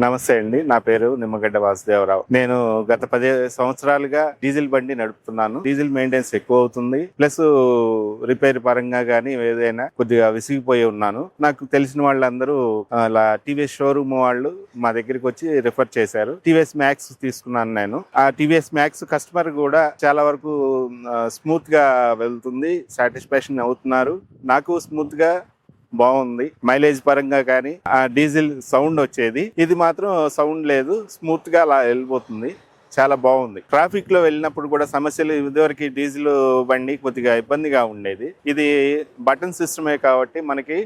నమస్తే అండి. నా పేరు నిమ్మగడ్డ వాసుదేవరావు. నేను గత 10 సంవత్సరాలుగా డీజిల్ బండి నడుపుతున్నాను. డీజిల్ మెయింటెనెన్స్ ఎక్కువ అవుతుంది, ప్లస్ రిపేర్ పరంగా గానీ ఏదైనా కొద్దిగా విసిగిపోయి ఉన్నాను. నాకు తెలిసిన వాళ్ళందరూ అలా టీవీఎస్ షోరూమ్ వాళ్ళు మా దగ్గరికి వచ్చి రిఫర్ చేశారు. టీవీఎస్ మ్యాక్స్ తీసుకున్నాను నేను. ఆ టీవీఎస్ మ్యాక్స్ కస్టమర్ కూడా చాలా వరకు స్మూత్ గా వెళ్తుంది, సాటిస్ఫాక్షన్ అవుతున్నారు. నాకు స్మూత్ గా బాగుంది. మైలేజ్ పరంగా కానీ ఆ డీజిల్ సౌండ్ వచ్చేది, ఇది మాత్రం సౌండ్ లేదు, స్మూత్ గా అలా వెళ్ళిపోతుంది. చాలా బాగుంది. ట్రాఫిక్ లో వెళ్ళినప్పుడు కూడా సమస్యలు, ఇదివరకు డీజిల్ బండి కొద్దిగా ఇబ్బందిగా ఉండేది. ఇది బటన్ సిస్టమే కాబట్టి మనకి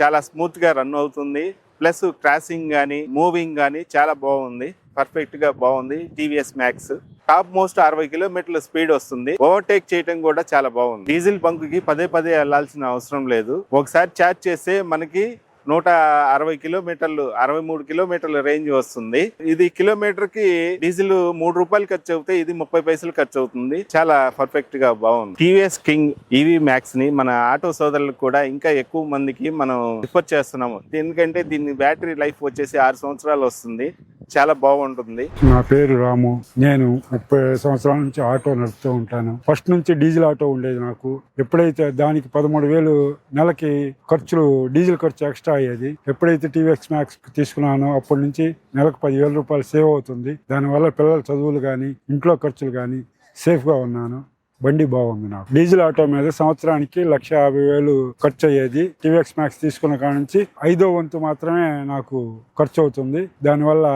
చాలా స్మూత్ గా రన్ అవుతుంది. ప్లస్ క్రాసింగ్ గానీ మూవింగ్ గానీ చాలా బాగుంది, పర్ఫెక్ట్ గా బాగుంది. టీవీఎస్ మ్యాక్స్ టాప్ మోస్ట్ 60 కిలోమీటర్ల స్పీడ్ వస్తుంది. ఓవర్టేక్ చేయడం కూడా చాలా బాగుంది. డీజిల్ బంక్ కి పదే వెళ్లాల్సిన అవసరం లేదు. ఒకసారి ఛార్జ్ చేస్తే మనకి 160 కిలోమీటర్లు, 63 కిలోమీటర్ల రేంజ్ వస్తుంది. ఇది కిలోమీటర్ కి డీజిల్ 3 రూపాయలు ఖర్చు అవుతాయి, ఇది 30 పైసలు ఖర్చు అవుతుంది. చాలా పర్ఫెక్ట్ గా బాగుంది. టీవీఎస్ కింగ్ ఈవీ మ్యాక్స్ ని మన ఆటో సోదరులకు కూడా ఇంకా ఎక్కువ మందికి మనం రిఫర్ చేస్తున్నాము. ఎందుకంటే దీని బ్యాటరీ లైఫ్ వచ్చేసి 6 సంవత్సరాలు వస్తుంది. చాలా బాగుంటుంది. నా పేరు రాము. నేను 30 సంవత్సరాల నుంచి ఆటో నడుపుతూ ఉంటాను. ఫస్ట్ నుంచి డీజిల్ ఆటో ఉండేది నాకు. ఎప్పుడైతే దానికి 13,000 నెలకి ఖర్చులు, డీజిల్ ఖర్చు ఎక్స్ట్రా అయ్యేది. ఎప్పుడైతే టీవీఎస్ మ్యాక్స్ తీసుకున్నానో అప్పటి నుంచి నెలకు 10,000 రూపాయలు సేవ్ అవుతుంది. దానివల్ల పిల్లల చదువులు కానీ ఇంట్లో ఖర్చులు కానీ సేఫ్ గా ఉన్నాను. బండి బాగుంది. నాకు డీజిల్ ఆటో మీద సంవత్సరానికి 1,50,000 ఖర్చు అయ్యేది. టీవీఎక్స్ మ్యాక్స్ తీసుకున్న కాడ నుంచి 5వ వంతు మాత్రమే నాకు ఖర్చు అవుతుంది. దానివల్ల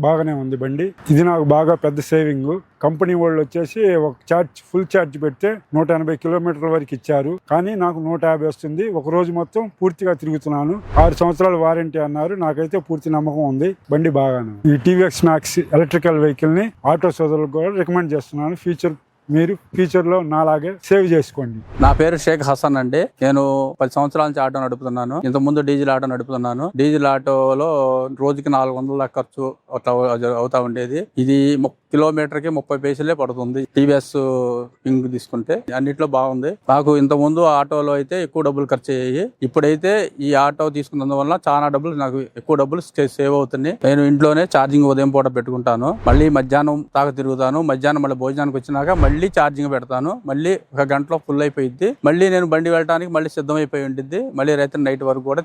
బాగానే ఉంది బండి. ఇది నాకు బాగా పెద్ద సేవింగ్. కంపెనీ వాళ్ళు వచ్చేసి ఒక ఛార్జ్, ఫుల్ ఛార్జ్ పెడితే 180 కిలోమీటర్ల వరకు ఇచ్చారు, కానీ నాకు 150 వస్తుంది. ఒక రోజు మొత్తం పూర్తిగా తిరుగుతున్నాను. 6 సంవత్సరాల వారంటీ అన్నారు. నాకైతే పూర్తి నమ్మకం ఉంది. బండి బాగానే. ఈ టీవీఎక్స్ మ్యాక్స్ ఎలక్ట్రికల్ వెహికల్ ని ఆటో సోదరులకు కూడా రికమెండ్ చేస్తున్నాను. మీరు ఫ్యూచర్ లో నాలాగే సేవ్ చేసుకోండి. నా పేరు షేక్ హసన్ అండి. నేను 10 సంవత్సరాల నుంచి ఆటో నడుపుతున్నాను. ఇంత ముందు డీజిల్ ఆటో నడుపుతున్నాను. డీజిల్ ఆటోలో రోజుకి 400 ఖర్చు అవుతా ఉండేది. ఇది కిలోమీటర్ కి 30 పైసలే పడుతుంది. టీవీఎస్ కింగ్ తీసుకుంటే అన్నిట్లో బాగుంది. నాకు ఇంత ముందు ఆటోలో అయితే ఎక్కువ డబ్బులు ఖర్చు అయ్యాయి. ఇప్పుడైతే ఈ ఆటో తీసుకున్నందువల్ల చాలా డబ్బులు, నాకు ఎక్కువ డబ్బులు సేవ్ అవుతుంది. నేను ఇంట్లోనే ఛార్జింగ్ ఉదయం పూట పెట్టుకుంటాను. మళ్ళీ మధ్యాహ్నం దాకా తిరుగుతాను. మధ్యాహ్నం మళ్ళీ భోజనానికి వచ్చినాక మళ్ళీ ఛార్జింగ్ పెడతాను. మళ్ళీ 1 గంటలో ఫుల్ అయిపోయింది. మళ్ళీ నేను బండి వెళ్ళడానికి మళ్ళీ సిద్ధమైపోయి ఉంటుంది. మళ్ళీ రైతు నైట్ వరకు కూడా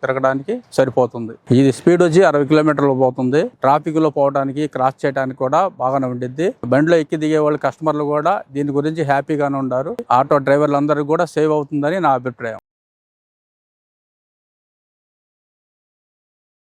తిరగడానికి సరిపోతుంది. ఇది స్పీడ్ వచ్చి 60 కిలోమీటర్లు పోతుంది. ట్రాఫిక్ లో పోవడానికి, క్రాస్ చేయడానికి కూడా బాగానే ఉండిద్ది. బండిలో ఎక్కి దిగే వాళ్ళు, కస్టమర్లు కూడా దీని గురించి హ్యాపీగానే ఉన్నారు. ఆటో డ్రైవర్లు అందరికీ కూడా సేవ్ అవుతుందని నా అభిప్రాయం.